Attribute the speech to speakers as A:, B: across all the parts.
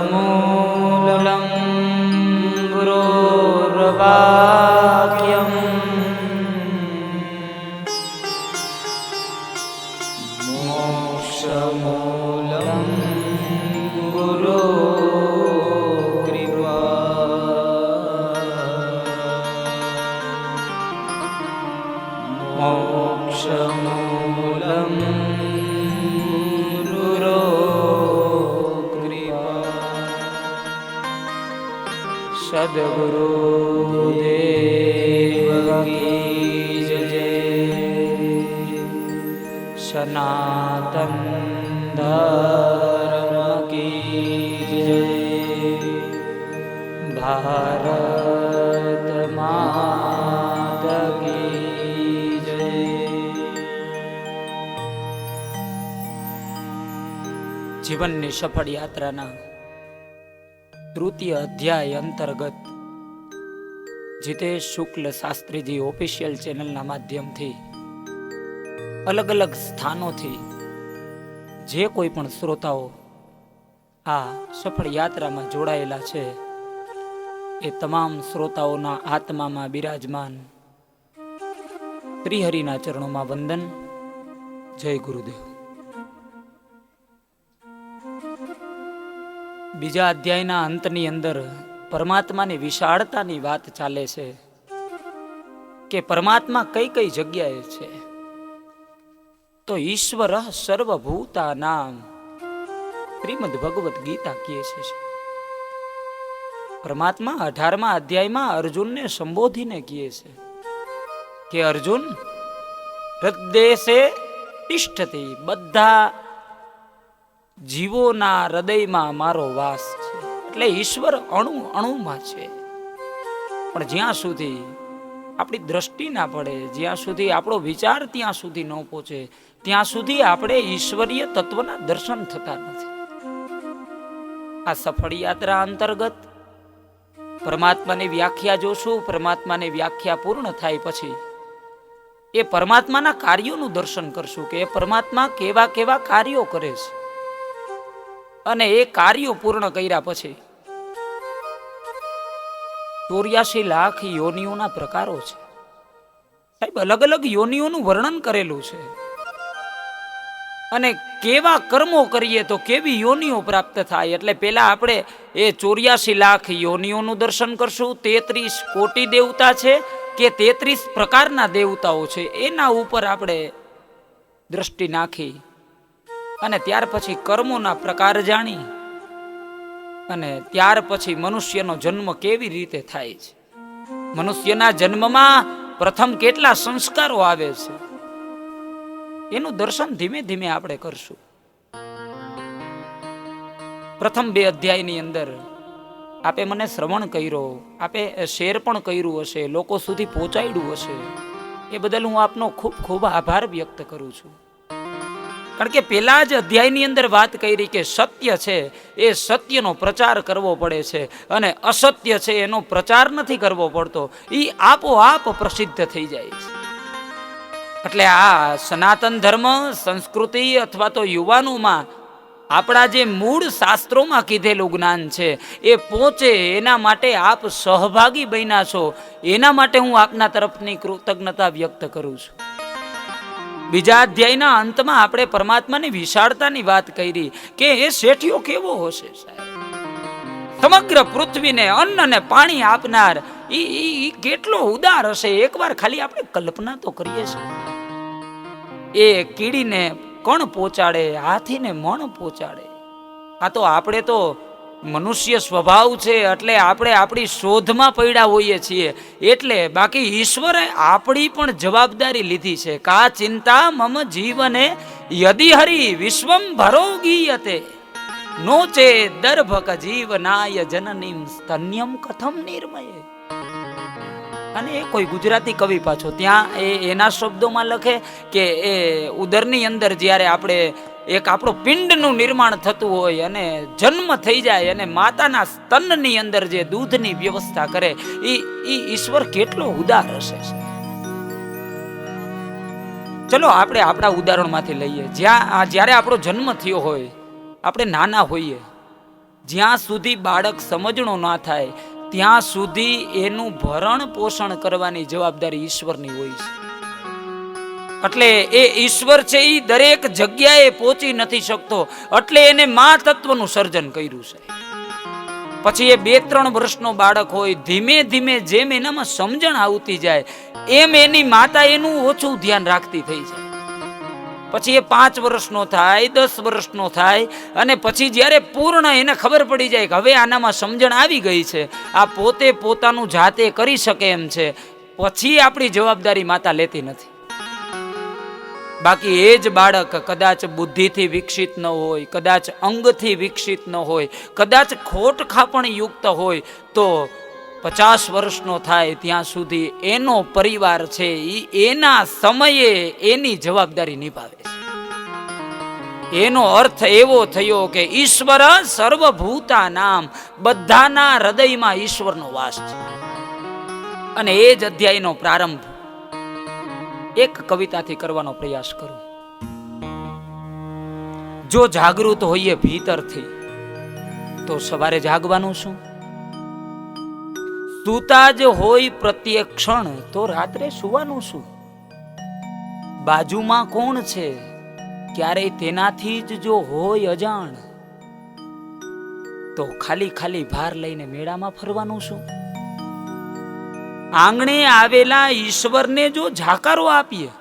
A: મંત્રમૂલં ગુરોર્વાક્યં મોક્ષમૂલં ગુરુકૃપા મોક્ષમૂલં સદગુરુદેવ કી જય. સનાતન ધર્મ કી જય. ભારત માતા કી જય. જીવનની સફળ યાત્રાના તૃતીય અધ્યાય અંતર્ગત જીતેશ શુક્લ શાસ્ત્રીજી ઓફિશિયલ ચેનલના માધ્યમથી અલગ અલગ સ્થાનોથી જે કોઈ પણ શ્રોતાઓ આ સફળ યાત્રામાં જોડાયેલા છે એ તમામ શ્રોતાઓના આત્મામાં બિરાજમાન શ્રીહરિના ચરણોમાં વંદન. જય ગુરુદેવ. બીજા અધ્યાયના અંતની અંદર પરમાત્માની વિશાળતાની વાત ચાલે છે કે પરમાત્મા કઈ કઈ જગ્યાએ છે. તો ઈશ્વર સર્વભૂતાનામ શ્રીમદ ભગવદ ગીતા કહે છે. પરમાત્મા 18મા અધ્યાયમાં અર્જુનને સંબોધીને કહે છે કે અર્જુન હૃદયસે તિષ્ઠતિ, બધા જીવોના હૃદયમાં મારો વાસ છે. એટલે ઈશ્વર અણુ અણુમાં છે. પણ જ્યાં સુધી આપણી દ્રષ્ટિ ના પડે, જ્યાં સુધી આપણો વિચાર ત્યાં સુધી ન પહોંચે, ત્યાં સુધી આપણે ઈશ્વરીય તત્વના દર્શન થતા નથી. આ સફળ યાત્રા અંતર્ગત પરમાત્માની વ્યાખ્યા જોશું. પરમાત્માની વ્યાખ્યા પૂર્ણ થાય પછી એ પરમાત્માના કાર્યોનું દર્શન કરશું કે એ પરમાત્મા કેવા કેવા કાર્યો કરે છે. અને એ કાર્યો પૂર્ણ કર્યા પછી 84 લાખ યોનિઓના પ્રકારો છે. સાહેબ, અલગ અલગ યોનિઓનું વર્ણન કરેલું છે. અને કેવા કર્મો કરીએ તો કેવી યોનિઓ પ્રાપ્ત થાય. એટલે પેલા આપણે એ 84 લાખ યોનિઓનું દર્શન કરશું. 33 કોટી દેવતા છે કે 33 પ્રકારના દેવતાઓ છે, એના ઉપર આપણે દ્રષ્ટિ નાખી અને ત્યાર પછી કર્મોના પ્રકાર જાણી અને ત્યાર પછી મનુષ્યનો જન્મ કેવી રીતે થાય છે, મનુષ્યના જન્મમાં પ્રથમ કેટલા સંસ્કારો આવે છે, એનું દર્શન ધીમે ધીમે આપણે કરશું. પ્રથમ 2 અધ્યાયની અંદર આપે મને શ્રવણ કર્યો, આપે શેર પણ કર્યું હશે, લોકો સુધી પહોંચાડ્યું હશે, એ બદલ હું આપનો ખૂબ ખૂબ આભાર વ્યક્ત કરું છું. કારણ કે પેલા જ અધ્યાયની અંદર વાત કરી કે સત્ય છે એ સત્યનો પ્રચાર કરવો પડે છે અને અસત્ય છે એનો પ્રચાર નથી કરવો પડતો, એ આપોઆપ પ્રસિદ્ધ થઈ જાય છે. એટલે આ સનાતન ધર્મ સંસ્કૃતિ અથવા તો યુવાનોમાં આપણા જે મૂળ શાસ્ત્રોમાં કીધેલું જ્ઞાન છે એ પહોંચે એના માટે આપ સહભાગી બન્યા છો, એના માટે હું આપના તરફની કૃતજ્ઞતા વ્યક્ત કરું છું. બીજા અધ્યાયના અંતમાં આપણે પરમાત્માની વિશાળતાની વાત કરી કે એ શેઠિયો કેવો હશે સાહેબ. સમગ્ર પૃથ્વીને અન્ન અને પાણી આપનાર એ કેટલો ઉદાર હશે. એકવાર ખાલી આપણે કલ્પના તો કરીએ છીએ. એ કીડીને કણ પહોંચાડે, હાથીને મણ પહોંચાડે. આ તો આપણે તો મનુષ્ય સ્વભાવ છે એટલે આપણે આપણી શોધમાં પડ્યા હોઈએ છીએ. એટલે બાકી ઈશ્વરે આપણી પણ જવાબદારી લીધી છે. કા ચિંતા મમ જીવને યદિ હરિ વિશ્વમ ભરોગીયતે નો ચે દર્ભક જીવનાય જનનીમ સ્તન્યમ કથમ નિર્મયે. અને એ કોઈ ગુજરાતી કવિ પાછો ત્યાં એના શબ્દોમાં લખે કે એ ઉદરની અંદર જ્યારે આપણે એક આપણો પિંડનું નિર્માણ થતું હોય અને જન્મ થઈ જાય અને માતાના સ્તનની અંદર જે દૂધની વ્યવસ્થા કરે, એ ઈશ્વર કેટલો ઉદાર હશે. ચલો આપણે આપણા ઉદાહરણમાંથી લઈએ. જ્યારે આપણો જન્મ થયો હોય, આપણે નાના હોઈએ, જ્યાં સુધી બાળક સમજણો ના થાય ત્યાં સુધી એનું ભરણ પોષણ કરવાની જવાબદારી ઈશ્વરની હોય છે. એટલે એ ઈશ્વર છે એ દરેક જગ્યાએ પહોંચી નથી શકતો, એટલે એને મા તત્વનું સર્જન કર્યું છે. પછી એ 2-3 વર્ષનો બાળક હોય, ધીમે ધીમે જેમ એનામાં સમજણ આવતી જાય એમ એની માતા એનું ઓછું ધ્યાન રાખતી થઈ જાય. પછી એ 5 વર્ષનો થાય, 10 વર્ષનો થાય, અને પછી જ્યારે પૂર્ણ એને ખબર પડી જાય કે હવે આનામાં સમજણ આવી ગઈ છે, આ પોતે પોતાનું જાતે કરી શકે એમ છે, પછી આપણી જવાબદારી માતા લેતી નથી. બાકી એ જ બાળક કદાચ બુદ્ધિથી વિકસિત ન હોય, કદાચ અંગથી વિકસિત ન હોય, કદાચ ખોટખાપણ યુક્ત હોય, તો 50 વર્ષનો થાય ત્યાં સુધી એનો પરિવાર છે એ એના સમયે એની જવાબદારી નિભાવે છે. એનો અર્થ એવો થયો કે ઈશ્વર સર્વભૂતા નામ, બધાના હૃદયમાં ઈશ્વરનો વાસ છે. અને એ જ અધ્યાયનો પ્રારંભ એક કવિતાથી કરવાનો પ્રયાસ કરું. જો જાગૃત હોઈએ ભીતરથી તો સવારે જાગવાનું શું? સૂતા જ હોય પ્રત્યેક ક્ષણ તો રાત્રે સુવાનું શું? બાજુમાં કોણ છે ક્યારેય તેનાથી જ જો હોય અજાણ તો ખાલી ખાલી ભાર લઈને મેળામાં ફરવાનું શું? આંગણે આવેલા ઈશ્વરને જો ઝાકારો આપીએ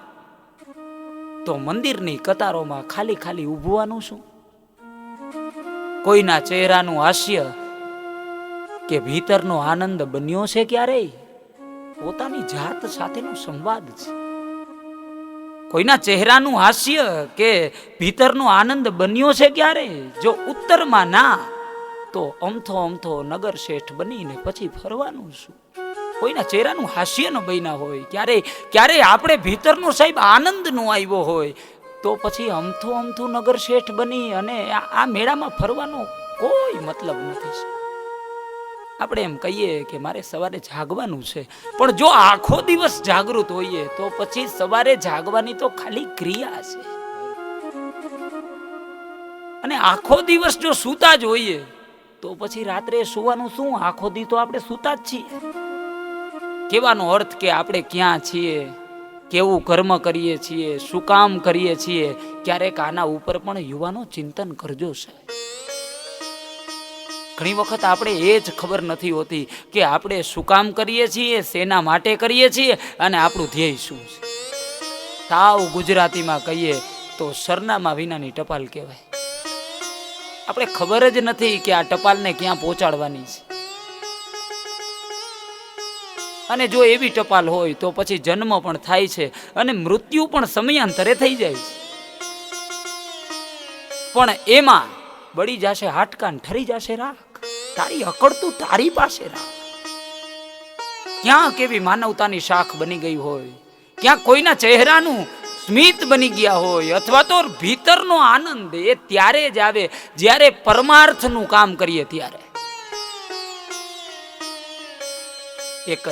A: તો મંદિરની કતારોમાં ખાલી ખાલી ઊભવાનું શું? કોઈના ચહેરાનું હાસ્ય કે ભીતરનો આનંદ બન્યો છે ક્યારેય? પોતાની જાત સાથેનો સંવાદ છે. કોઈના ચહેરાનું હાસ્ય કે ભીતરનો આનંદ બન્યો છે ક્યારે? જો ઉત્તરમાં ના તો અમથો અમથો નગર શેઠ બનીને પછી ફરવાનું શું? કોઈના ચહેરાનું હાસ્ય ન બન્યા હોય, ક્યારેય આપણે ભીતરનો સાહેબ આનંદ નો આવ્યો હોય, તો પછી અમથું અમથું નગર શેઠ બની અને આ મેળામાં ફરવાનો કોઈ મતલબ નથી. આપણે એમ કહીએ કે મારે સવારે જાગવાનું છે, પણ જો આખો દિવસ જાગૃત હોઈએ તો પછી સવારે જાગવાની તો ખાલી ક્રિયા છે. અને આખો દિવસ જો સૂતા જ હોઈએ તો પછી રાત્રે સુવાનું શું? આખો દી તો આપણે સૂતા જ છીએ. કહેવાનો અર્થ કે આપણે ક્યાં છીએ, કેવું કર્મ કરીએ છીએ, શું કામ કરીએ છીએ, ક્યારેક આના ઉપર પણ યુવાનો ચિંતન કરજો છે. ઘણી વખત આપણે એ જ ખબર નથી હોતી કે આપણે શું કામ કરીએ છીએ, શેના માટે કરીએ છીએ અને આપણું ધ્યેય શું છે. સાવ ગુજરાતીમાં કહીએ તો સરનામા વિનાની ટપાલ કહેવાય. આપણે ખબર જ નથી કે આ ટપાલને ક્યાં પહોંચાડવાની છે. અને જો એવી ટપાલ હોય તો પછી જન્મ પણ થાય છે અને મૃત્યુ પણ સમયાંતરે થઈ જાય છે. પણ એમાં બળી જશે હાડકાં, ઠરી જશે રાખ, તારી અકળતું તારી પાસે રાખ. ક્યાં કેવી માનવતાની શાખ બની ગઈ હોય, ક્યાં કોઈના ચહેરાનું સ્મિત બની ગયા હોય, અથવા તો ભીતરનો આનંદ એ ત્યારે જ આવે જ્યારે પરમાર્થનું કામ કરીએ ત્યારે. એક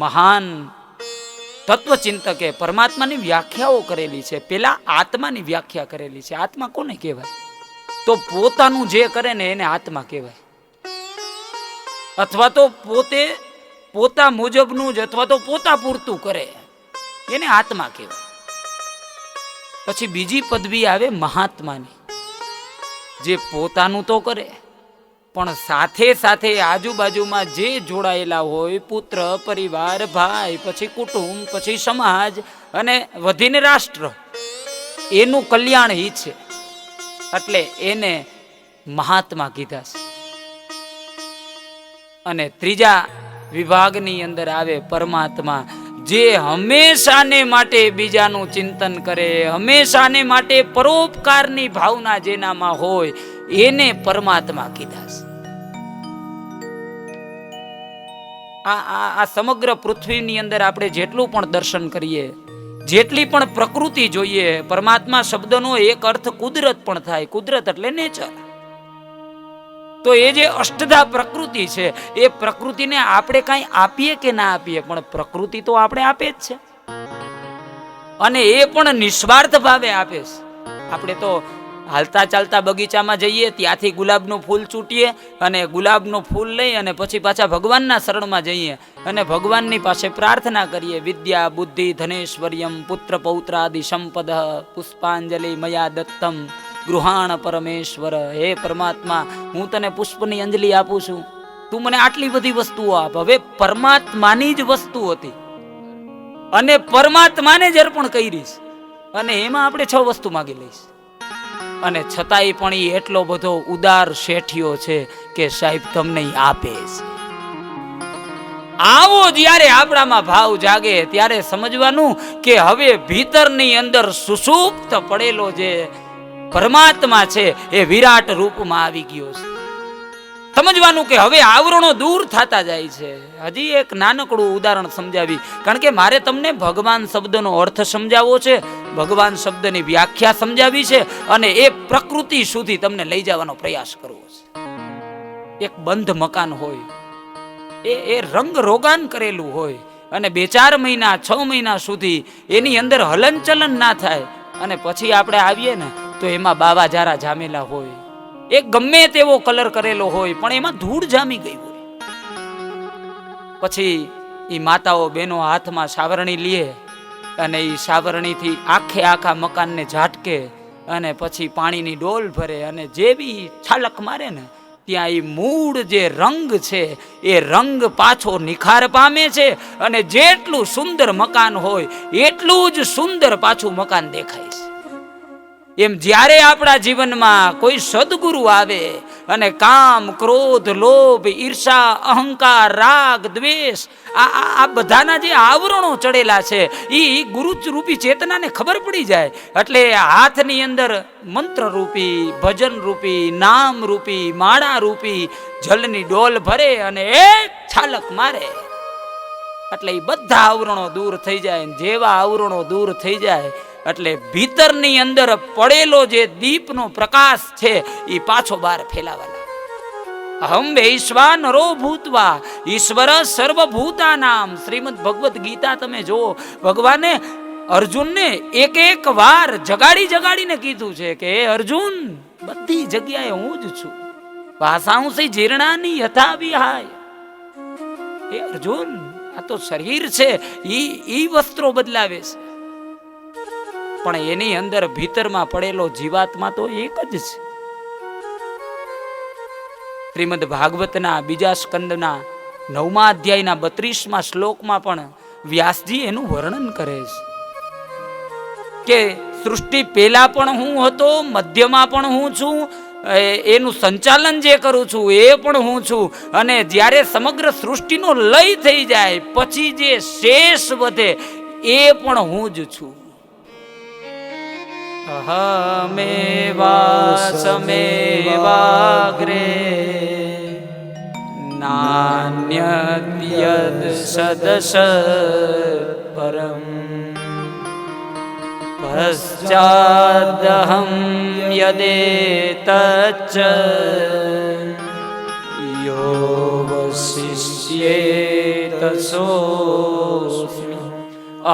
A: મહાન તત્વચિંતકે પરમાત્માની વ્યાખ્યાઓ કરેલી છે. પેલા આત્માની વ્યાખ્યા કરેલી છે. આત્મા કોને કહેવાય? તો પોતાનું જે કરે ને એને આત્મા કહેવાય, અથવા તો પોતા મુજબનું જ અથવા તો પોતા પૂરતું કરે એને આત્મા કહેવાય. પછી બીજી પદવી આવે મહાત્માની, જે પોતાનું તો કરે પણ સાથે સાથે આજુબાજુમાં જે જોડાયેલા હોય, પુત્ર, પરિવાર, ભાઈ, પછી કુટુંબ, પછી સમાજ અને વધીને રાષ્ટ્ર, એનું કલ્યાણ હિત છે. એટલે એને મહાત્મા કીધા છે. અને ત્રીજા વિભાગની અંદર આવે પરમાત્મા, જે હંમેશાને માટે બીજાનું ચિંતન કરે, હંમેશાને માટે પરોપકારની ભાવના જેનામાં હોય, એને પરમાત્મા કીધા છે. આ સમગ્ર પૃથ્વીની અંદર આપણે જેટલું પણ દર્શન કરીએ, જેટલી પણ પ્રકૃતિ જોઈએ, પરમાત્મા શબ્દનો એક અર્થ કુદરત પણ થાય. કુદરત એટલે નેચર. તો એ જે અષ્ટધા પ્રકૃતિ છે, એ પ્રકૃતિને આપણે કાંઈ આપીએ કે ના આપીએ, પણ પ્રકૃતિ તો આપણે આપે જ છે. અને એ પણ નિસ્વાર્થ ભાવે આપે છે. આપણે તો હાલતા ચાલતા બગીચામાં જઈએ, ત્યાંથી ગુલાબનું ફૂલ ચૂંટીએ અને ગુલાબનું ફૂલ લઈ અને પછી પાછા ભગવાનના શરણમાં જઈએ અને ભગવાનની પાસે પ્રાર્થના કરીએ, વિદ્યા બુદ્ધિ ધનેશ્વર્યમ પુત્ર પૌત્રાદિ સંપદ પુષ્પાંજલિ મયા દત્તમ ગૃહાણ પરમેશ્વર. હે પરમાત્મા, હું તને પુષ્પની અંજલિ આપું છું, તું મને આટલી બધી વસ્તુઓ આપ. હવે પરમાત્માની જ વસ્તુ હતી અને પરમાત્માને જ અર્પણ કરીશ, અને એમાં આપણે 6 વસ્તુ માગી લઈશ. અને છતાંય પણ એ એટલો બધો ઉદાર શેઠિયો છે કે સાહેબ તમને આપે છે. આવો જ્યારે આપણામાં ભાવ જાગે ત્યારે સમજવાનું કે હવે ભીતરની અંદર સુષુપ્ત પડેલો જે પરમાત્મા છે એ વિરાટ રૂપમાં આવી ગયો છે. સમજવાનું કે હવે આવરણો દૂર થતા જાય છે. હજી એક નાનકડું ઉદાહરણ સમજાવી, કારણ કે મારે તમને ભગવાન શબ્દનો અર્થ સમજાવવો છે, ભગવાન શબ્દની વ્યાખ્યા સમજાવી છે અને એ પ્રકૃતિ સુધી તમને લઈ જવાનો પ્રયાસ કરવો છે. એક બંધ મકાન હોય, એ રંગ રોગાન કરેલું હોય અને 2-4 મહિના 6 મહિના સુધી એની અંદર હલનચલન ના થાય, અને પછી આપણે આવીએ ને તો એમાં બાવા જારા જામેલા હોય, એ ગમે તેવો કલર કરેલો હોય પણ એમાં ધૂળ જામી ગઈ હોય. પછી એ માતાઓ બહેનો હાથમાં સાવરણી લે અને એ સાવરણીથી આખા મકાનને ઝાટકે અને પછી પાણીની ડોલ ભરે અને જે બી છાલક મારે ને ત્યાં એ મૂળ જે રંગ છે એ રંગ પાછો નિખાર પામે છે અને જેટલું સુંદર મકાન હોય એટલું જ સુંદર પાછું મકાન દેખાય છે. એમ જ્યારે આપણા જીવનમાં કોઈ સદગુરુ આવે અને કામ, ક્રોધ, લોભ, ઈર્ષા, અહંકાર, રાગ, દ્વેષ આ બધાના જે આવરણો ચડેલા છે એ ગુરુ રૂપી ચેતનાને ખબર પડી જાય. એટલે હાથની અંદર મંત્ર રૂપી, ભજન રૂપી, નામ રૂપી, માળા રૂપી જલની ડોલ ભરે અને એક છાલક મારે એટલે એ બધા આવરણો દૂર થઈ જાય. જેવા આવરણો દૂર થઈ જાય એટલે ભીતરની અંદર પડેલો જે દીપનો પ્રકાશ છે એ પાછો બહાર ફેલાવાના. અહમ વૈશ્વાનરો ભૂતવા ઈશ્વર સર્વભૂતાનામ. શ્રીમદ ભગવદ ગીતા તમે જો, ભગવાને અર્જુનને એક વાર જગાડીને કીધું છે કે હે અર્જુન, બધી જગ્યાએ હું જ છું. ભાષાંસી જીર્ણાની યથા વિહાય. હે અર્જુન, આ તો શરીર છે ઈ વસ્ત્રો બદલાવે છે, પણ એની અંદર ભીતરમાં પડેલો જીવાત્મા તો એક જ છે. શ્રીમદ ભાગવતના 2 સ્કંદના 9મા અધ્યાયના 32મા શ્લોકમાં પણ વ્યાસજી એનું વર્ણન કરે છે કે સૃષ્ટિ પહેલા પણ હું હતો, મધ્યમાં પણ હું છું, એનું સંચાલન જે કરું છું એ પણ હું છું, અને જ્યારે સમગ્ર સૃષ્ટિનો લય થઈ જાય પછી જે શેષ વધે એ પણ હું જ છું. અહમેવાસમેવાગ્રે નાન્યદ્યદ સદસ પરમ પશ્ચાદહં યદેતચ્ચ યોવશિષ્યેત સોऽસ્મિ.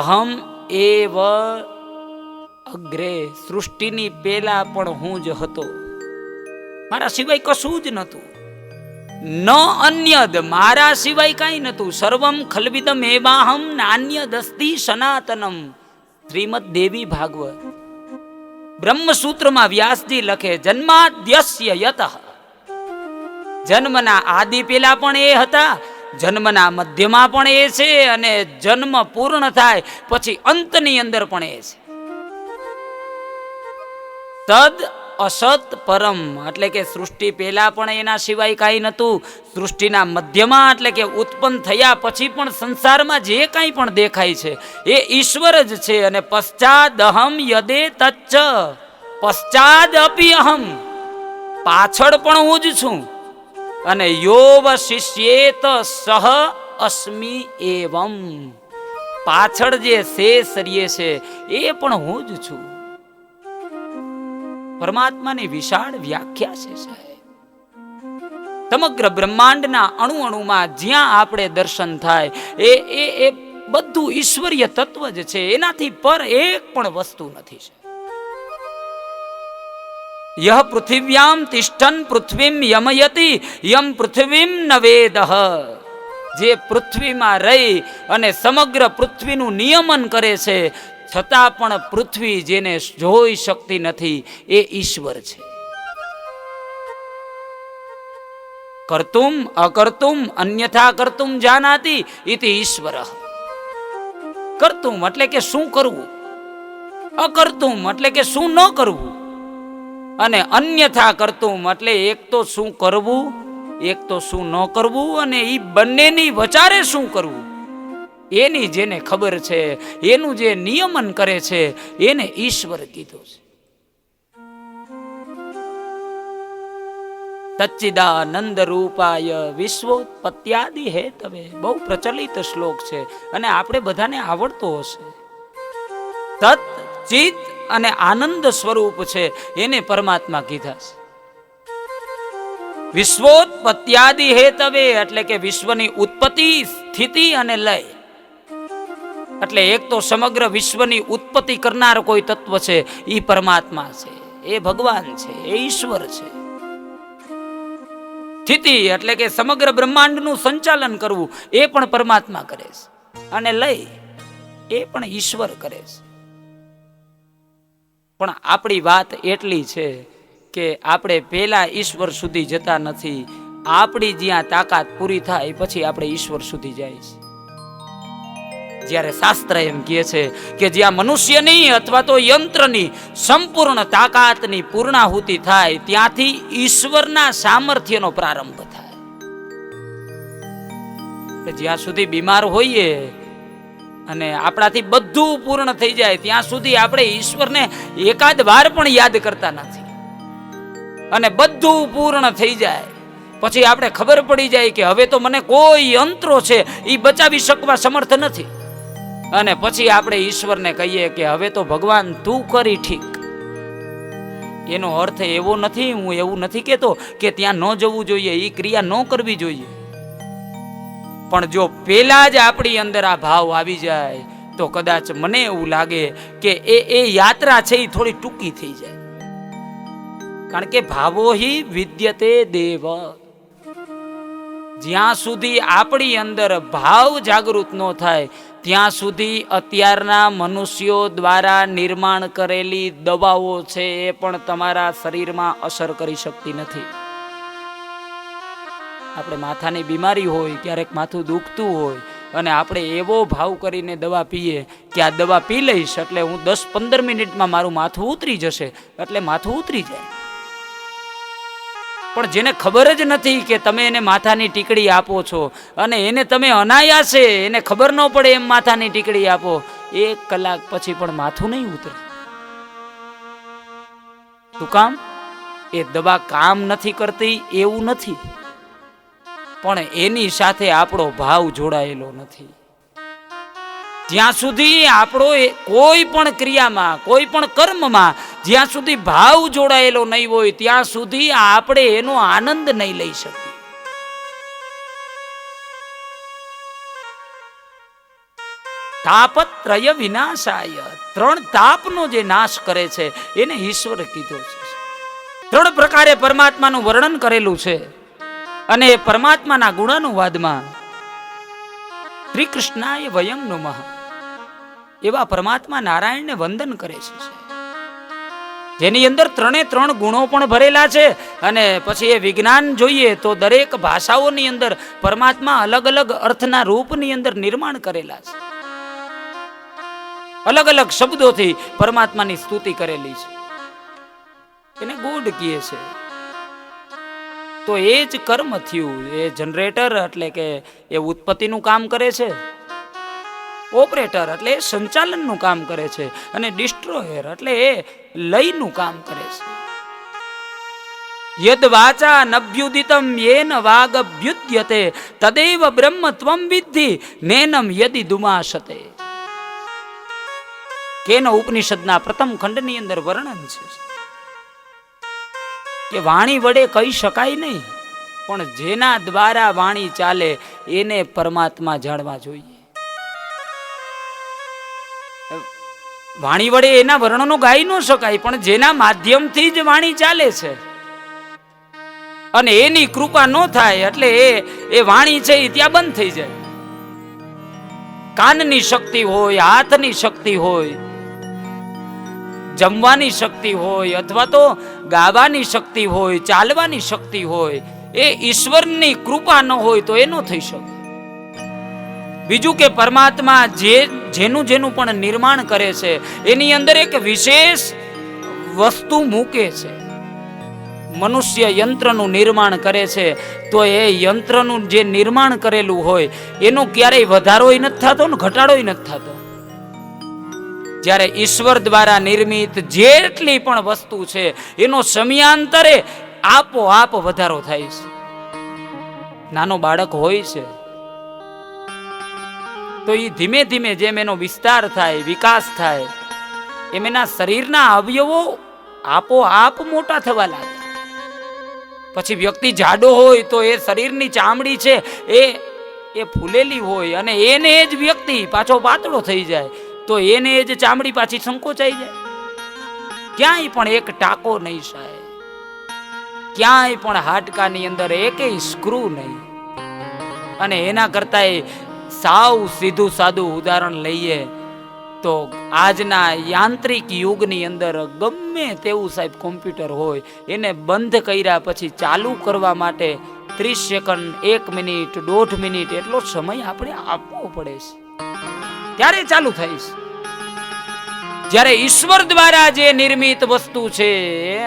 A: અહમ એવ અગ્રે. સૃષ્ટિની પહેલા પણ હું જ હતો, મારા સિવાય કશું જ નતું. ન અન્યદ, મારા સિવાય કઈ નતું. સર્વમ ખલ્વિદમ એવાહમ નાન્યદસ્તિ સનાતનમ. શ્રીમદ દેવી ભાગવત બ્રહ્મસૂત્રમાં વ્યાસજી લખે, જન્માદ્યસ્ય યતઃ જન્મના આદિ પેલા પણ એ હતા, જન્મના મધ્યમાં પણ એ છે, અને જન્મ પૂર્ણ થાય પછી અંતની અંદર પણ એ છે. તદ અસત પરમ એટલે કે સૃષ્ટિ પહેલા પણ એના સિવાય કાંઈ નહોતું. સૃષ્ટિના મધ્યમાં એટલે કે ઉત્પન્ન થયા પછી પણ સંસારમાં જે કાંઈ પણ દેખાય છે એ ઈશ્વર જ છે. અને પશ્ચાદ અહમ યદે તચ્ચ, પશ્ચાદ અપી અહમ, પાછળ પણ હું જ છું. અને યોવ શિષ્યેત સહ અસ્મિ એવમ, પાછળ જે શેષ રહીએ છે એ પણ હું જ છું. પરમાત્માની વિશાળ વ્યાખ્યા છે સાહેબ. સમગ્ર બ્રહ્માંડના અણુ અણુમાં જ્યાં આપણે દર્શન થાય એ બધું ઈશ્વરીય તત્વ જ છે. એનાથી પર એક પણ વસ્તુ નથી. યહ પૃથિવ્યામ તિષ્ઠન પૃથ્વીમ યમયતિ યમ પૃથ્વીમ ન વેદઃ, જે પૃથ્વીમાં રહી અને સમગ્ર પૃથ્વીનું નિયમન કરે છે, છતાં પણ પૃથ્વી જેને જોઈ શકતી નથી એ ઈશ્વર છે. કર્તુમ અકર્તુમ અન્યથા કર્તુમ જાનાતિ ઇતિ ઈશ્વર. કર્તુમ એટલે કે શું કરવું, અકર્તુમ એટલે કે શું ન કરવું, અને અન્યથા કર્તુમ એટલે એક તો શું કરવું, એક તો શું ન કરવું, અને એ બંનેની વચારે શું કરવું એની જેને ખબર છે, એનું જે નિયમન કરે છે એને ઈશ્વર કીધો છે. સચ્ચિદાનંદ રૂપાય વિશ્વોત્પત્યાદિ હેતવે, બહુ પ્રચલિત શ્લોક છે અને આપણે બધાને આવડતો હશે. સત ચિત અને આનંદ સ્વરૂપ છે એને પરમાત્મા કીધા છે. વિશ્વોત્પત્યાદિ હેતવે એટલે કે વિશ્વની ઉત્પત્તિ, સ્થિતિ અને લય. એટલે એક તો સમગ્ર વિશ્વની ઉત્પત્તિ કરનાર કોઈ તત્વ છે એ પરમાત્મા છે, એ ભગવાન છે, એ ઈશ્વર છે. સ્થિતિ એટલે કે સમગ્ર બ્રહ્માંડનું સંચાલન કરવું એ પણ પરમાત્મા કરે છે, અને લય એ પણ ઈશ્વર કરે છે. પણ આપણી વાત એટલી છે કે આપણે પેલા ઈશ્વર સુધી જતા નથી. આપણી જ્યાં તાકાત પૂરી થાય પછી આપણે ઈશ્વર સુધી જાય છે. જ્યારે શાસ્ત્ર એમ કહે છે કે જ્યાં મનુષ્યની અથવા તો યંત્રની સંપૂર્ણ તાકાતની પૂર્ણાહુતિ થાય ત્યાંથી ઈશ્વરના સામર્થ્યનો પ્રારંભ થાય. જ્યાં સુધી બીમાર હોઈએ અને આપણાથી બધું પૂર્ણ થઈ જાય ત્યાં સુધી આપણે ઈશ્વરને એકાદ વાર પણ યાદ કરતા નથી. અને બધું પૂર્ણ થઈ જાય પછી આપણે ખબર પડી જાય કે હવે તો મને કોઈ યંત્રો છે એ બચાવી શકવા સમર્થ નથી. અને પછી આપણે ઈશ્વરને કહીએ કે હવે તો ભગવાન તું કરી ઠીક. એનો અર્થ એવો નથી, હું એવું નથી કહેતો કે ત્યાં ન જવું જોઈએ, એ ક્રિયા ન કરવી જોઈએ. પણ જો પેલા જ આપણી અંદર આ ભાવ આવી જાય તો કદાચ મને એવું લાગે કે એ યાત્રા છે એ થોડી ટૂંકી થઈ જાય. કારણ કે ભાવો હિ વિદ્યતે દેવ. જ્યાં સુધી આપણી અંદર ભાવ જાગૃત ન થાય ત્યાં સુધી અત્યારના મનુષ્યો દ્વારા નિર્માણ કરેલી દવાઓ છે એ પણ તમારા શરીરમાં અસર કરી શકતી નથી. આપણે માથાની બીમારી હોય, ક્યારેક માથું દુખતું હોય અને આપણે એવો ભાવ કરીને દવા પીએ કે આ દવા પી લઈશ એટલે હું 10-15 મિનિટમાં મારું માથું ઉતરી જશે, એટલે માથું ઉતરી જાય. પણ જેને ખબર જ નથી કે તમે એને માથાની ટીકડી આપો છો અને એને તમે અનાયાસે એને ખબર ન પડે એમ માથાની ટીકડી આપો, 1 કલાક પછી પણ માથું નહીં ઉતરે. શું કામ? એ દવા કામ નથી કરતી એવું નથી, પણ એની સાથે આપણો ભાવ જોડાયેલો નથી. જ્યાં સુધી આપણો કોઈ પણ ક્રિયામાં, કોઈ પણ કર્મમાં જ્યાં સુધી ભાવ જોડાયેલો નહીં હોય ત્યાં સુધી આપણે એનો આનંદ નહીં લઈ શકીએ. તાપત્રય વિનાશાય, 3 તાપનો જે નાશ કરે છે એને ઈશ્વર કીધો છે. 3 પ્રકારે પરમાત્માનું વર્ણન કરેલું છે. અને પરમાત્માના ગુણાનુવાદમાં શ્રી કૃષ્ણાય વયમ નમઃ એવા પરમાત્મા નારાયણને વંદન કરે છે. જેની અંદર 3 ગુણો પણ ભરેલા છે. અને પછી એ વિજ્ઞાન જોઈએ તો દરેક ભાષાઓની અંદર પરમાત્મા અલગ અલગ અર્થના રૂપની અંદર નિર્માણ કરેલા છે. અલગ અલગ શબ્દોથી પરમાત્માની સ્તુતિ કરેલી છે. એને ગુડ કહે છે. તો એ જ કર્મ થયું. એ જનરેટર એટલે કે એ ઉત્પત્તિનું કામ કરે છે, ઓપરેટર એટલે એ સંચાલનનું કામ કરે છે, અને ડિસ્ટ્રોયર એટલે એ લયનું કામ કરે છે. યદ વાચા નભ્યુદિતમ યેન વાગભ્યુદ્યતે તદેવ બ્રહ્મ ત્વમ વિદ્ધિ નેનમ યદિ દુમાશતે. કેન ઉપનિષદના પ્રથમ ખંડની અંદર વર્ણન છે કે વાણી વડે કહી શકાય નહીં, પણ જેના દ્વારા વાણી ચાલે એને પરમાત્મા જાણવા જોઈએ. વાણી વડે એના વર્ણનો ગાઈ ન શકાય, પણ જેના માધ્યમથી જ વાણી ચાલે છે અને એની કૃપા ન થાય એટલે એ વાણી છે એ ત્યાં બંધ થઈ જાય. કાનની શક્તિ હોય, હાથની શક્તિ હોય, જમવાની શક્તિ હોય, અથવા તો ગાવાની શક્તિ હોય, ચાલવાની શક્તિ હોય, એ ઈશ્વરની કૃપા ન હોય તો એ ન થઈ શકે. બીજું કે પરમાત્મા જેનું જેનું પણ નિર્માણ કરે છે એની અંદર એક વિશેષ વસ્તુ મૂકે છે. મનુષ્ય યંત્રનું નિર્માણ કરે છે તો એ યંત્રનું જે નિર્માણ કરેલું હોય એનો ક્યારેય વધારોય નથી થતો ને ઘટાડોય નથી થતો. જ્યારે ઈશ્વર દ્વારા નિર્મિત જેટલી પણ વસ્તુ છે એનો સમયાંતરે આપોઆપ વધારો થાય છે. નાનો બાળક હોય છે તો એ ધીમે ધીમે જેમ એનો વિસ્તાર થાય, વિકાસ થાય, એમ એના શરીરના અવયવો આપોઆપ મોટા થવા લાગે. પછી વ્યક્તિ જાડો હોય તો એ શરીરની ચામડી છે એ ફૂલેલી હોય, અને એને જ વ્યક્તિ પાછો પાતળો થઈ જાય તો એને જ ચામડી પાછી સંકોચાઈ જાય. ક્યાંય પણ એક ટાંકો નહીં થાય, ક્યાંય પણ હાડકાની અંદર એકેય સ્ક્રૂ નહીં. અને એના કરતા સાવ સીધું સાદું ઉદાહરણ લઈએ તો આજના યાંત્રિક યુગની અંદર ગમે તેવું સાહેબ કોમ્પ્યુટર હોય, એને બંધ કર્યા પછી ચાલુ કરવા માટે 30 સેકન્ડ, 1 મિનિટ, 1.5 મિનિટ એટલો સમય આપણે આપવો પડે છે, ત્યારે ચાલુ થાય છે. જ્યારે ઈશ્વર દ્વારા જે નિર્મિત વસ્તુ છે,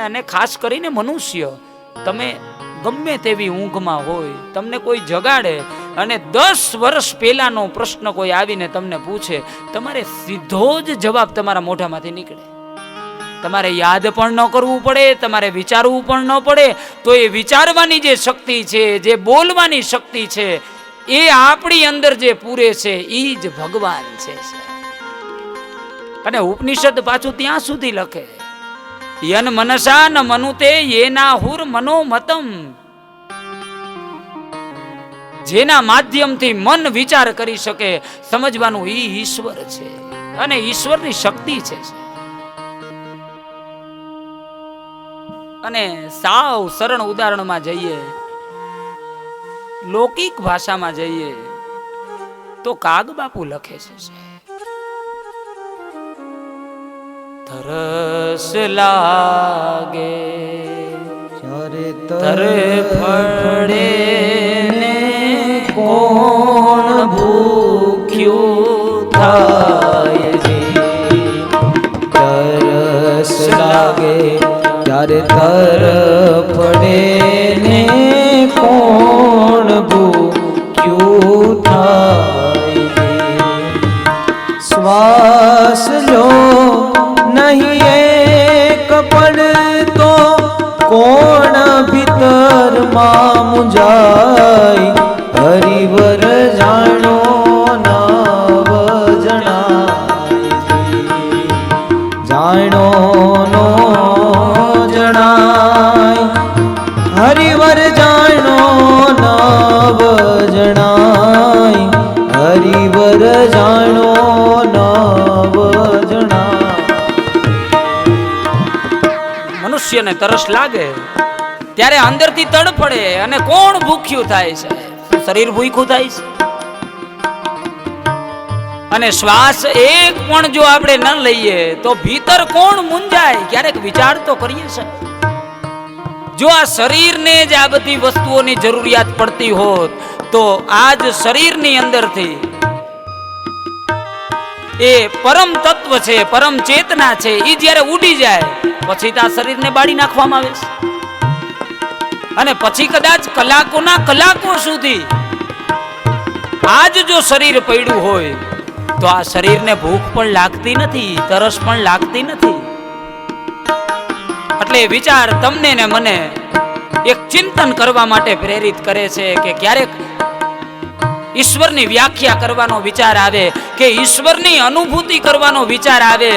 A: અને ખાસ કરીને મનુષ્ય, તમે ગમે તેવી ઊંઘમાં હોય, તમને કોઈ જગાડે અને 10 વર્ષ પહેલાનો પ્રશ્ન કોઈ આવીને તમને પૂછે, તમારે સીધો જ જવાબ તમારા મોઢામાંથી નીકળે. તમારે યાદ પણ ન કરવું પડે, તમારે વિચારવું પણ ન પડે. તો એ વિચારવાની જે શક્તિ છે, જે બોલવાની શક્તિ છે, એ આપણી અંદર જે પૂરે છે એ જ ભગવાન છે. અને ઉપનિષદ પાછું ત્યાં સુધી લખે, યન મનસા ન મનુતે યેના હુર મનોમતમ. જેના માધ્યમથી મન વિચાર કરી શકે, સમજવાનું ઈ ઈશ્વર છે અને ઈશ્વરની શક્તિ છે. અને સાવ સરળ ઉદાહરણમાં જઈએ, લૌકિક ભાષામાં જઈએ તો કાગ બાપુ લખે છે, તરસ લાગે ત્યારે તરફડે ને કોણ ભૂખ્યું થાય છે.
B: તરસ લાગે ત્યારે તરફડે ને કોણ ભૂખ્યું થાય છે. શ્વાસ લો નહીં એક પળ તો કોણ ભીતરમાં મુંજાય. હરિવર જાણો નવ જણાય, જાણો નો જણાય. હરિવર જાણો નવ જણાય, હરિવર જાણો નવ જણાય.
A: મનુષ્યને તરસ લાગે ત્યારે અંદરથી તડફડે અને કોણ ભૂખ્યું થાય છે? શરીર ભૂખ્યું થાય છે. અને શ્વાસ એક પણ જો આપણે ન લઈએ તો ભીતર કોણ મૂંઝાય? ક્યારેક વિચાર તો કરીએ છે. જો આ શરીરને જ આ બધી વસ્તુઓની જરૂરિયાત પડતી હોત તો આજ શરીરની અંદરથી એ પરમ તત્વ છે, પરમ ચેતના છે, એ જ્યારે ઉડી જાય પછી તો આ શરીરને બાળી નાખવામાં આવે છે. અને પછી કદાચ કલાકોના કલાકો સુધી આજ જો શરીર પડ્યું હોય તો આ શરીરને ભૂખ પણ લાગતી નથી, તરસ પણ લાગતી નથી. એટલે વિચાર તમને ને મને એક ચિંતન કરવા માટે પ્રેરિત કરે છે કે ક્યારેક ઈશ્વરની વ્યાખ્યા કરવાનો વિચાર આવે કે ઈશ્વરની અનુભૂતિ કરવાનો વિચાર આવે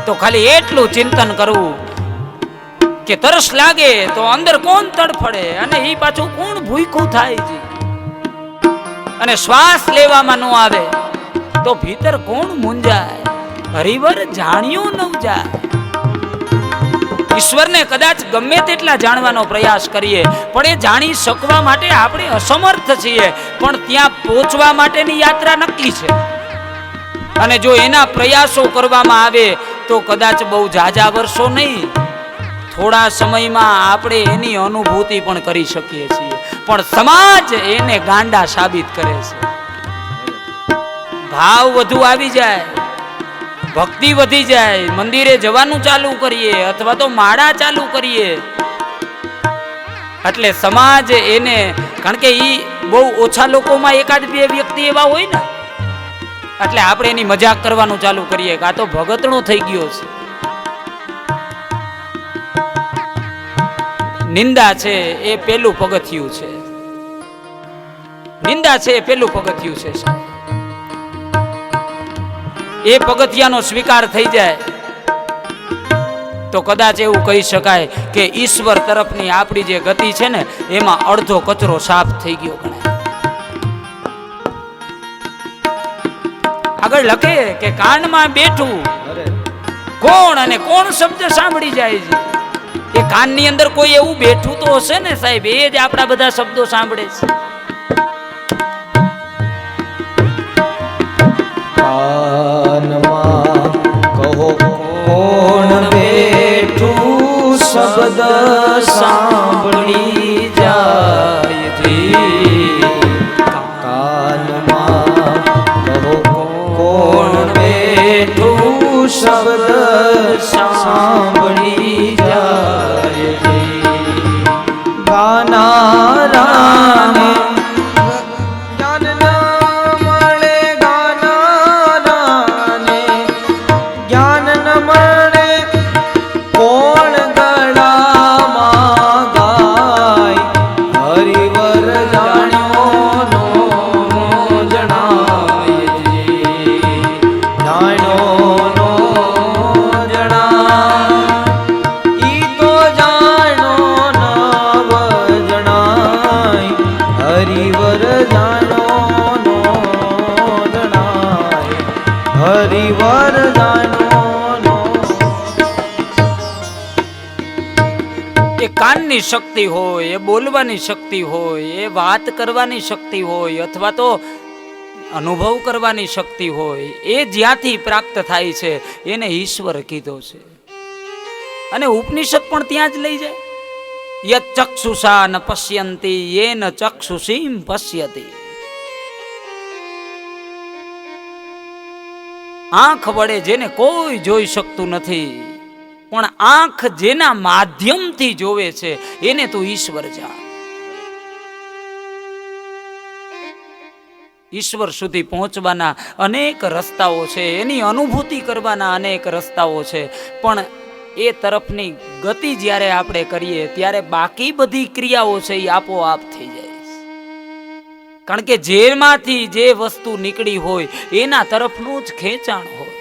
A: તો ખાલી એટલું ચિંતન કરવું કે તરસ લાગે તો અંદર કોણ તડફડે અને એ પાછું કોણ ભૂખ્યું થાય છે. અને શ્વાસ લેવામાં ન આવે તો ભીતર કોણ મૂંઝાય? હરિવર જાણ્યો ન જાય. ઈશ્વરને કદાચ ગમે તેટલા જાણવાનો પ્રયાસ કરીએ પણ એ જાણી શકવા માટે આપણે અસમર્થ છીએ. પણ ત્યાં પહોંચવા માટેની યાત્રા નક્કી છે. અને જો એના પ્રયાસો કરવામાં આવે તો કદાચ બહુ ઝાઝા વર્ષો નહીં, થોડા સમયમાં આપણે એની અનુભૂતિ પણ કરી શકીએ છીએ. પણ સમાજ એને ગાંડા સાબિત કરે છે. ભાવ વધુ આવી જાય, ભક્તિ વધી જાય, મંદિરે જવાનું ચાલુ કરીએ અથવા તો માળા ચાલુ કરીએ એટલે સમાજ એને, કારણ કે ઈ બહુ ઓછા લોકોમાં એકાદ બે વ્યક્તિ એવા હોય ને એટલે આપણે એની મજાક કરવાનું ચાલુ કરીએ કે આ તો ભગતણો થઈ ગયો છે. નિંદા છે એ પેલું પગથિયું છે. નિંદા છે એ પેલું પગથિયું છે. એ પગથિયાનો સ્વીકાર થઈ જાય તો કદાચ એવું કહી શકાય કે ઈશ્વર તરફની આપણી જે ગતિ છે ને એમાં અડધો કચરો સાફ થઈ ગયો ગણાય. આગળ લખે કે કાનમાં બેઠું કોણ અને કોણ શબ્દ સાંભળી જાય છે. એ કાનની અંદર કોઈ એવું બેઠું તો હશે ને સાહેબ, એ જ આપણા બધા શબ્દો સાંભળે છે.
B: કાનમાં કહો કોણ બેઠું શબ્દ સાંભળી જાય જી. કાનમાં કહો કોણ બેઠું શબ્દ સાંભળી જાય જી. ગાનારાને
A: કાનની શક્તિ હોય, એ બોલવાની શક્તિ હોય, એ વાત કરવાની શક્તિ હોય અથવા તો અનુભવ કરવાની શક્તિ હોય, એ જ્યાંથી પ્રાપ્ત થાય છે એને ઈશ્વર કીધો છે. અને ઉપનિષદ પણ ત્યાં જ લઈ જાય. યત ચક્ષુષા ન પશ્યંતી યેન ચક્ષુષીમ પશ્યતિ. આંખ વડે જેને કોઈ જોઈ શકતું નથી પણ આંખ જેના માધ્યમથી જોવે છે એને તું ઈશ્વર જાણ. ઈશ્વર સુધી પહોંચવાના અનેક રસ્તાઓ છે, એની અનુભૂતિ કરવાના અનેક રસ્તાઓ છે, પણ એ તરફની ગતિ જ્યારે આપણે કરીએ ત્યારે બાકી બધી ક્રિયાઓ છે એ આપોઆપ થઈ જાય. કારણ કે જેમાંથી જે વસ્તુ નીકળી હોય એના તરફનું જ ખેંચાણ હોય.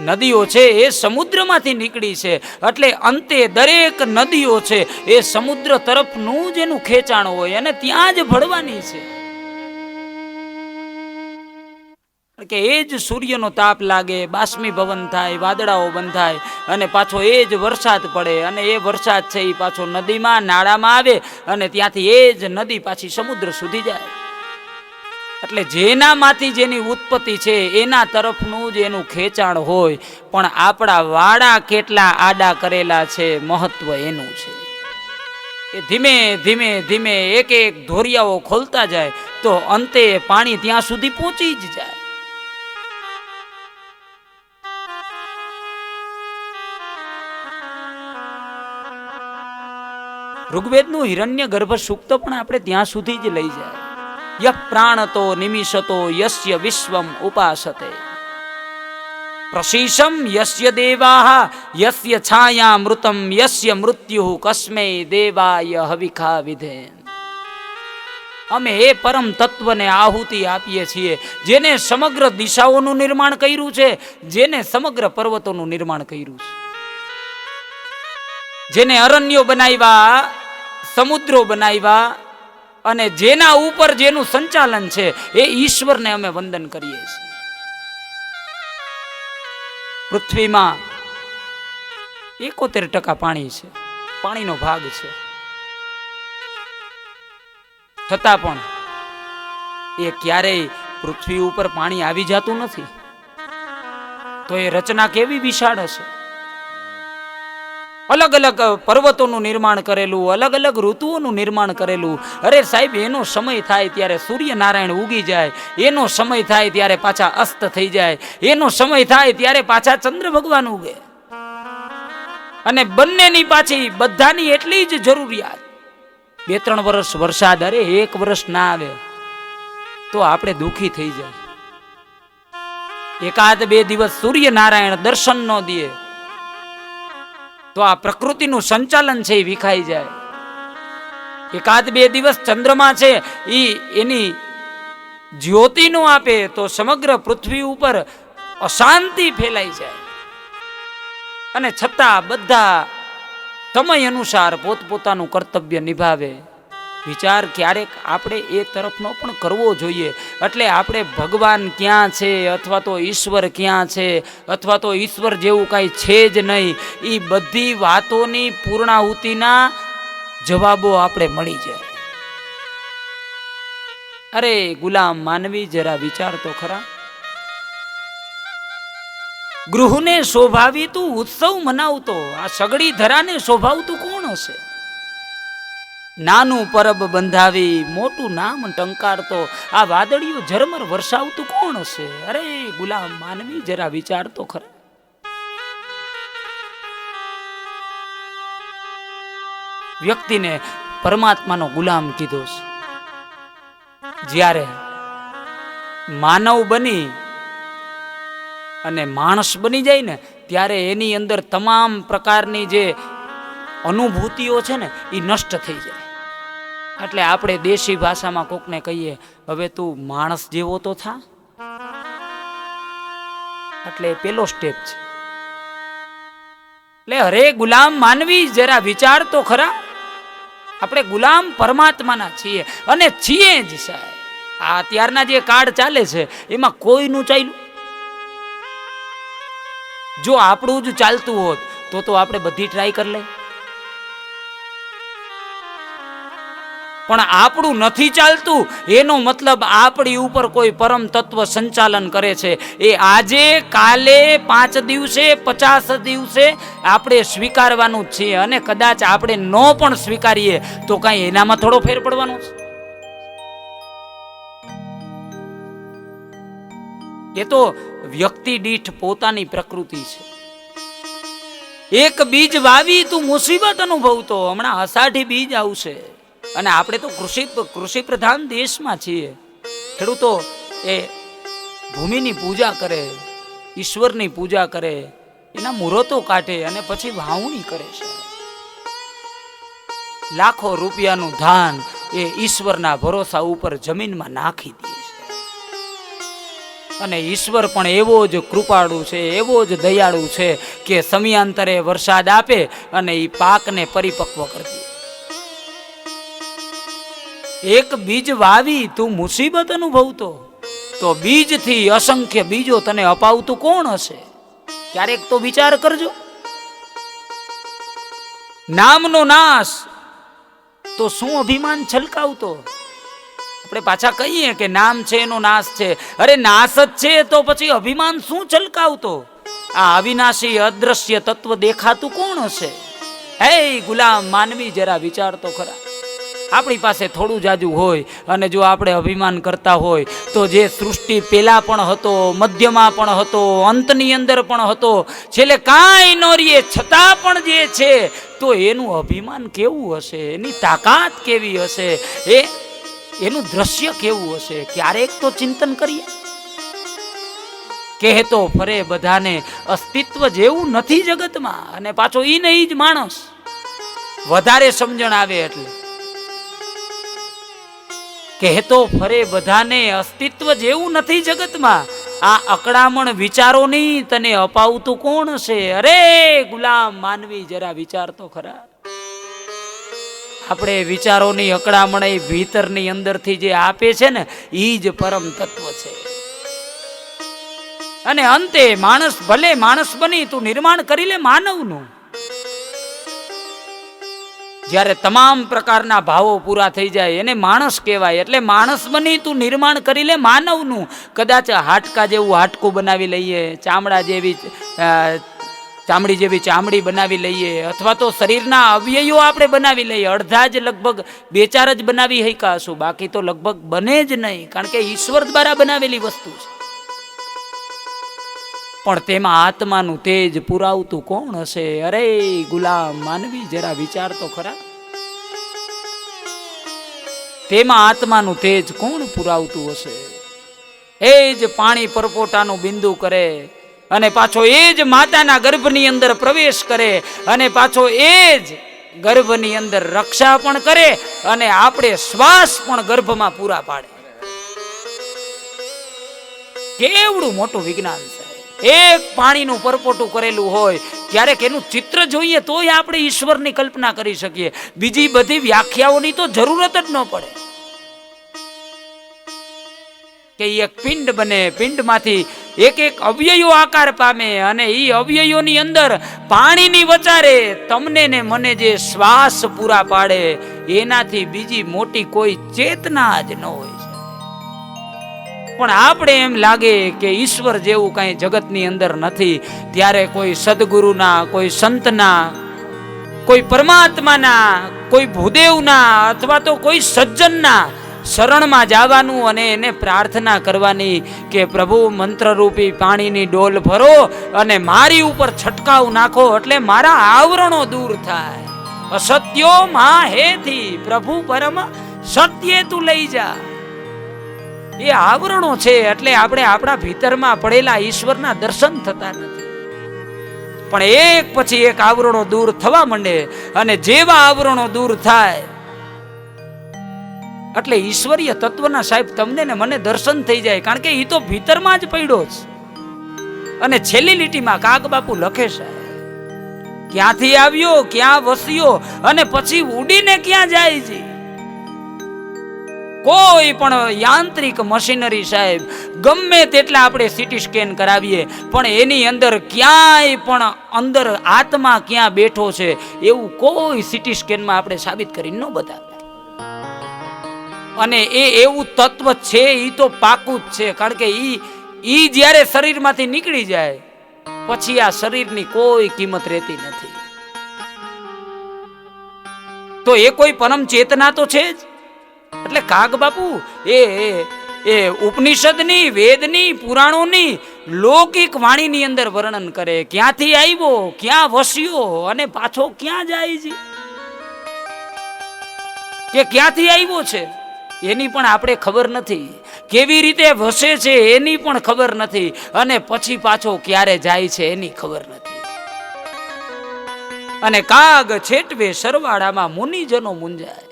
A: નદીઓ છે એ સમુદ્રમાંથી નીકળી છે એટલે અંતે દરેક નદીઓ છે એ સમુદ્ર તરફનું જ એનું ખેંચાણ હોય અને ત્યાં જ ભળવાની છે. કે એ જ સૂર્યનો તાપ લાગે, બાષ્પીભવન થાય, વાદળાઓ બંધાય અને પાછો એ જ વરસાદ પડે અને એ વરસાદ છે એ પાછો નદીમાં નાળામાં આવે અને ત્યાંથી એ જ નદી પાછી સમુદ્ર સુધી જાય. એટલે જેનામાંથી જેની ઉત્પત્તિ છે એના તરફનું જ એનું ખેંચાણ હોય, પણ આપણા વાડા કેટલા આડા કરેલા છે મહત્વ એનું છે. એ ધીમે ધીમે ધીમે એક એક ધોરિયાઓ ખોલતા જાય તો અંતે પાણી ત્યાં સુધી પહોંચી જ જાય. ઋગ્વેદનું હિરણ્ય ગર્ભ સૂક્ત પણ આપણે ત્યાં સુધી જ લઈ જાય. યઃ પ્રાણતો નિમિષતો યસ્ય વિશ્વમ ઉપાસતે પ્રશીષમ યસ્ય દેવાહ યસ્ય છાયામૃતમ યસ્ય મૃત્યુ કસ્મે દેવાય હવિખા વિધે. અમે એ પરમ તત્વને આહુતિ આપીએ છીએ જેને સમગ્ર દિશાઓનું નિર્માણ કર્યું છે, જેને સમગ્ર પર્વતોનું નિર્માણ કર્યું છે, જેને અરણ્યો બનાવ્યા, સમુદ્રો બનાવ્યા, અને જેના ઉપર જેનું સંચાલન છે એ ઈશ્વરને અમે વંદન કરીએ છીએ. પૃથ્વીમાં 71% પાણી છે, પાણીનો ભાગ છે, છતાં પણ એ ક્યારેય પૃથ્વી ઉપર પાણી આવી જતું નથી. તો એ રચના કેવી વિશાળ હશે. અલગ અલગ પર્વતોનું નિર્માણ કરેલું, અલગ અલગ ઋતુઓનું નિર્માણ કરેલું. અરે સાહેબ, એનો સમય થાય ત્યારે સૂર્યનારાયણ ઉગી જાય, એનો સમય થાય ત્યારે પાછા અસ્ત થઈ જાય, એનો સમય થાય ત્યારે પાછા ચંદ્ર ભગવાન ઉગે. અને બંનેની પાછી બધાની એટલી જ જરૂરિયાત. 2-3 વર્ષ વરસાદ, અરે 1 વર્ષ ના આવે તો આપણે દુખી થઈ જાય. 1-2 દિવસ સૂર્યનારાયણ દર્શન ન દે તો આ પ્રકૃતિનું સંચાલન છે એ વિખાઈ જાય. 1-2 દિવસ ચંદ્રમા છે એની જ્યોતિ નો આપે તો સમગ્ર પૃથ્વી ઉપર અશાંતિ ફેલાઈ જાય. અને છતાં બધા સમય અનુસાર પોતપોતાનું કર્તવ્ય નિભાવે. વિચાર ક્યારેક આપણે એ તરફનો પણ કરવો જોઈએ. એટલે આપણે ભગવાન ક્યાં છે, અથવા તો ઈશ્વર ક્યાં છે, અથવા તો ઈશ્વર જેવું કાંઈ છે જ નહીં, એ બધી વાતોની પૂર્ણાહુતિના જવાબો આપણે મળી જાય. અરે ગુલામ માનવી, જરા વિચાર તો ખરા. ગૃહને શોભાવી તું ઉત્સવ મનાવતો, આ સગડી ધરાને શોભાવતું કોણ હશે? નાનું પરબ બંધાવી મોટું નામ ટંકારતો, આ વાદળિયું ઝરમર વરસાવતું કોણ હશે? અરે ગુલામ માનવી, જરા વિચાર તો ખરા. વ્યક્તિને પરમાત્માનો ગુલામ કીધો છે. જ્યારે માનવ બની અને માણસ બની જાય ને, ત્યારે એની અંદર તમામ પ્રકારની જે અનુભૂતિઓ છે ને એ નષ્ટ થઈ જાય. એટલે આપણે દેશી ભાષામાં કોકને કહીએ, હવે તું માણસ જેવો તો થા. એટલે પેલો સ્ટેપ છે. એટલે અરે ગુલામ માનવી, જરા વિચાર તો ખરા. આપણે ગુલામ પરમાત્માના છીએ, અને છીએ જ સાહેબ. આ અત્યારના જે કાળ ચાલે છે એમાં કોઈનું ચાલ્યું. જો આપણું જ ચાલતું હોત તો આપણે બધી ટ્રાય કરી લે. પણ આપણું નથી ચાલતું એનો મતલબ આપણી ઉપર કોઈ પરમ તત્વ સંચાલન કરે છે. એ આજે, કાલે, 5 દિવસે, 50 દિવસે આપણે સ્વીકારવાનું જ છે. અને કદાચ આપણે ન પણ સ્વીકારીએ તો કાંઈ એનામાં થોડો ફેર પડવાનો છે? એ તો વ્યક્તિ દીઠ પોતાની પ્રકૃતિ છે. એક બીજ વાવી તું મુસીબત અનુભવતો, હમણાં અષાઢી બીજ આવશે. અને આપણે તો કૃષિ પ્રધાન દેશમાં છીએ. ખેડૂતો એ ભૂમિની પૂજા કરે, ઈશ્વરની પૂજા કરે, એના મુહૂર્તો કાઢે અને પછી વાવણી કરે છે. લાખો રૂપિયાનું ધાન એ ઈશ્વરના ભરોસા ઉપર જમીનમાં નાખી દે છે. અને ઈશ્વર પણ એવો જ કૃપાળુ છે, એવો જ દયાળુ છે કે સમયાંતરે વરસાદ આપે અને એ પાકને પરિપક્વ કરી દે. એક બીજ વાવી તું મુસીબત અનુભવતો, તો બીજથી અસંખ્ય બીજો તને અપાવતું કોણ હશે? ક્યારેક તો વિચાર કરજો. નામનો નાશ તો શું અભિમાન છલકાવતો? આપણે પાછા કહીએ કે નામ છે એનો નાશ છે. અરે નાશ જ છે તો પછી અભિમાન શું છલકાવતો? આ અવિનાશી અદ્રશ્ય તત્વ દેખાતું કોણ હશે? હે ગુલામ માનવી, જરા વિચાર તો ખરા. આપણી પાસે થોડું જાજુ હોય અને જો આપણે અભિમાન કરતા હોય તો જે સૃષ્ટિ પેલા પણ હતો, મધ્યમાં પણ હતો, અંતની અંદર પણ હતો, છેલ્લે કાંઈ ન રહીએ છતાં પણ જે છે, તો એનું અભિમાન કેવું હશે? એની તાકાત કેવી હશે? એનું દ્રશ્ય કેવું હશે? ક્યારેક તો ચિંતન કરીએ. કહેતો ફરે બધાને અસ્તિત્વ જેવું નથી જગતમાં. અને પાછો ઈ ને ઈ જ માણસ. વધારે સમજણ આવે એટલે કહેતો ફરે બધાને અસ્તિત્વ જેવું નથી જગતમાં. આ અકળામણ વિચારોની તને અપાવતું કોણ છે? અરે ગુલામ માનવી, જરા વિચાર તો ખરા. આપણે વિચારોની અકળામણ એ ભીતરની અંદરથી જે આપે છે ને, ઈ જ પરમ તત્વ છે. અને અંતે માણસ ભલે માણસ બની તું નિર્માણ કરી લે માનવનું. જ્યારે તમામ પ્રકારના ભાવો પૂરા થઈ જાય એને માણસ કહેવાય. એટલે માણસ બની તું નિર્માણ કરી લે માનવનું. કદાચ હાડકા જેવું હાડકું બનાવી લઈએ, ચામડી જેવી ચામડી બનાવી લઈએ, અથવા તો શરીરના અવયવો આપણે બનાવી લઈએ. અડધા જ લગભગ 2-4 જ બનાવી હઈકાશું, બાકી તો લગભગ બને જ નહીં, કારણ કે ઈશ્વર દ્વારા બનાવેલી વસ્તુ છે. પણ તેમાં આત્માનું તેજ પુરાવતું કોણ હશે? અરે ગુલામ માનવી, જરા વિચાર તો ખરા. તેમાં આત્માનું તેજ કોણ પુરાવતું હશે? એ જ પાણી પરપોટાનું બિંદુ કરે અને પાછો એ જ માતાના ગર્ભની અંદર પ્રવેશ કરે અને પાછો એ જ ગર્ભની અંદર રક્ષા પણ કરે અને આપણે શ્વાસ પણ ગર્ભમાં પૂરા પાડે. કેવડું મોટું વિજ્ઞાન છે! એક પાણીનું પરપોટું કરેલું હોય, ક્યારેક એનું ચિત્ર જોઈએ તોય આપણે ઈશ્વરની કલ્પના કરી શકીએ. બીજી બધી વ્યાખ્યાઓની તો જરૂરત જ ન પડે. કે એક પિંડ બને, પિંડમાંથી એક એક અવયવો આકાર પામે અને એ અવયવોની અંદર પાણીની વચારે તમને ને મને જે શ્વાસ પૂરા પાડે, એનાથી બીજી મોટી કોઈ ચેતના જ ન હોય. પણ આપણે એમ લાગે કે ઈશ્વર જેવું કાંઈ જગતની અંદર નથી. ત્યારે કોઈ સદગુરુના, કોઈ સંતના, કોઈ પરમાત્માના, કોઈ ભૂદેવના અથવા તો કોઈ સજ્જનના શરણમાં જવાનું અને એને પ્રાર્થના કરવાની કે પ્રભુ મંત્રરૂપી પાણીની ડોલ ભરો અને મારી ઉપર છટકાવ નાખો એટલે મારા આવરણો દૂર થાય. અસત્યો માં હેથી પ્રભુ પરમ સત્ય તું લઈ જા. એ આવરણો છે એટલે આપણે આપણા ભીતરમાં પડેલા ઈશ્વરના દર્શન થતા નથી. પણ એક પછી એક આવરણો દૂર થવા માંડે અને જેવા આવરણો દૂર થાય એટલે ઈશ્વરીય તત્વના સાહેબ તમને ને મને દર્શન થઈ જાય, કારણ કે એ તો ભીતરમાં જ પડ્યો છે. અને છેલ્લી લીટીમાં કાગબાપુ લખે છે, ક્યાંથી આવ્યો, ક્યાં વસ્યો અને પછી ઉડીને ક્યાં જાય છે. કોઈ પણ યાંત્રિક મશીનરી સાહેબ ગમે તેટલા આપણે સીટી સ્કેન કરાવીએ પણ એની અંદર ક્યાંય પણ અંદર આત્મા ક્યાં બેઠો છે એવું કોઈ સીટી સ્કેનમાં આપણે સાબિત કરી ન બતાવે. અને એ એવું તત્વ છે એ તો પાકું જ છે, કારણ કે ઈ જ્યારે શરીરમાંથી નીકળી જાય પછી આ શરીરની કોઈ કિંમત રહેતી નથી. તો એ કોઈ પરમ ચેતના તો છે જ. એટલે કાગબાપુ એ ઉપનિષદની, વેદની, પુરાણોની લૌકિક વાણીની અંદર વર્ણન કરે, ક્યાંથી આવ્યો, ક્યાં વસ્યો અને પાછો ક્યાં જાય છે. કે ક્યાંથી આવ્યો છે એની પણ આપણે ખબર નથી, કેવી રીતે વસે છે એની પણ ખબર નથી, અને પછી પાછો ક્યારે જાય છે એની ખબર નથી. અને કાગ છેટવે સરવાળામાં મુનિજનો મુંજાય.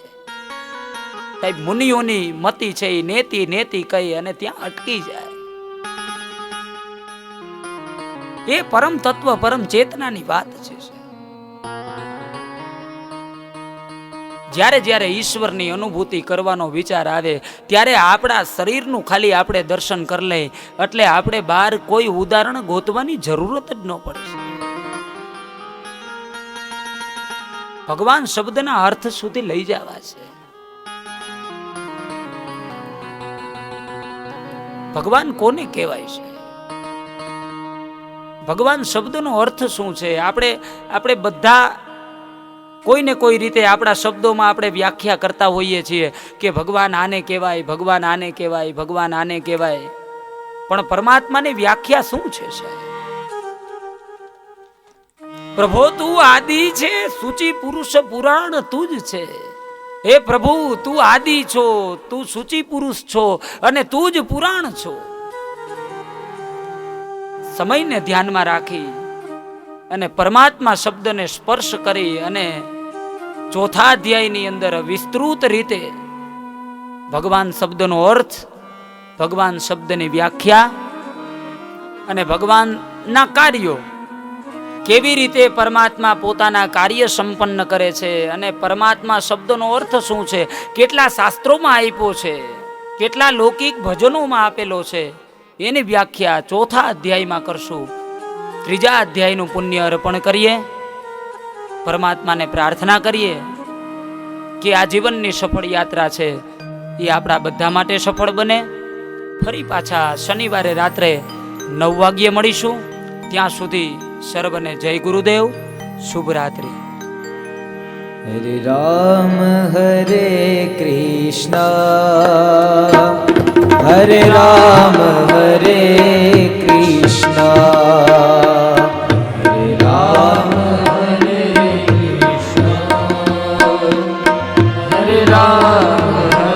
A: સાહેબ મુનિઓની મતિ છે એ નેતિ નેતિ કહી અને ત્યાં અટકી જાય. એ પરમ તત્વ, પરમ ચેતનાની વાત છે. જ્યારે જ્યારે ઈશ્વરની અનુભૂતિ કરવાનો વિચાર આવે ત્યારે આપણા શરીરનું ખાલી આપણે દર્શન કરી લઈએ એટલે આપણે બહાર કોઈ ઉદાહરણ ગોતવાની જરૂરત જ ન પડે. ભગવાન શબ્દના અર્થ સુધી લઈ જવા છે. ભગવાન કોને કહેવાય છે? ભગવાન શબ્દનો અર્થ શું છે? આપણે બધા કોઈને કોઈ રીતે આપણા શબ્દોમાં આપણે વ્યાખ્યા કરતા હોઈએ છીએ કે ભગવાન આને કહેવાય, ભગવાન આને કહેવાય, ભગવાન આને કહેવાય. પણ પરમાત્માની વ્યાખ્યા શું છે સાહેબ? પ્રભુ તું આદિ છે, સૂચિ પુરુષ પુરાણ તું જ છે. હે પ્રભુ તું આદિ છો, તું સૂચિ પુરુષ છો અને તું જ પુરાણ છો. સમયને ધ્યાનમાં રાખી અને પરમાત્મા શબ્દને સ્પર્શ કરી અને ચોથા અધ્યાયની અંદર વિસ્તૃત રીતે ભગવાન શબ્દનો અર્થ, ભગવાન શબ્દની વ્યાખ્યા અને ભગવાનના કાર્યો, કેવી રીતે પરમાત્મા પોતાના કાર્ય સંપન્ન કરે છે અને પરમાત્મા શબ્દનો અર્થ શું છે, કેટલા શાસ્ત્રોમાં આપ્યો છે, કેટલા લૌકિક ભજનોમાં આપેલો છે, એની વ્યાખ્યા ચોથા અધ્યાયમાં કરશું. ત્રીજા અધ્યાયનું પુણ્ય અર્પણ કરીએ, પરમાત્માને પ્રાર્થના કરીએ કે આ જીવનની સફળ યાત્રા છે એ આપણા બધા માટે સફળ બને. ફરી પાછા શનિવારે રાત્રે 9 વાગ્યે મળીશું. ત્યાં સુધી સર્વને જય ગુરુદેવ, શુભરાત્રિ.
B: હરે રામ હરે કૃષ્ણ, હરે રામ હરે કૃષ્ણ, હરે રામ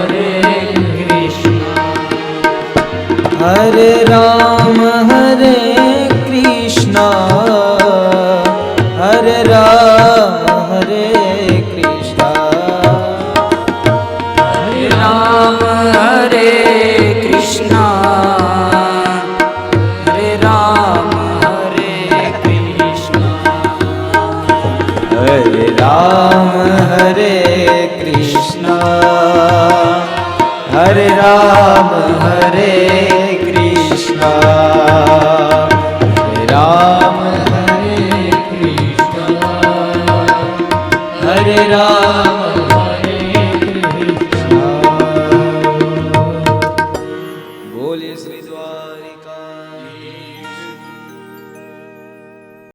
B: હરે કૃષ્ણ, હરે રામ હરે કૃષ્ણ, હરે રામ હરે કૃષ્ણ, હરે રામ હરે રામ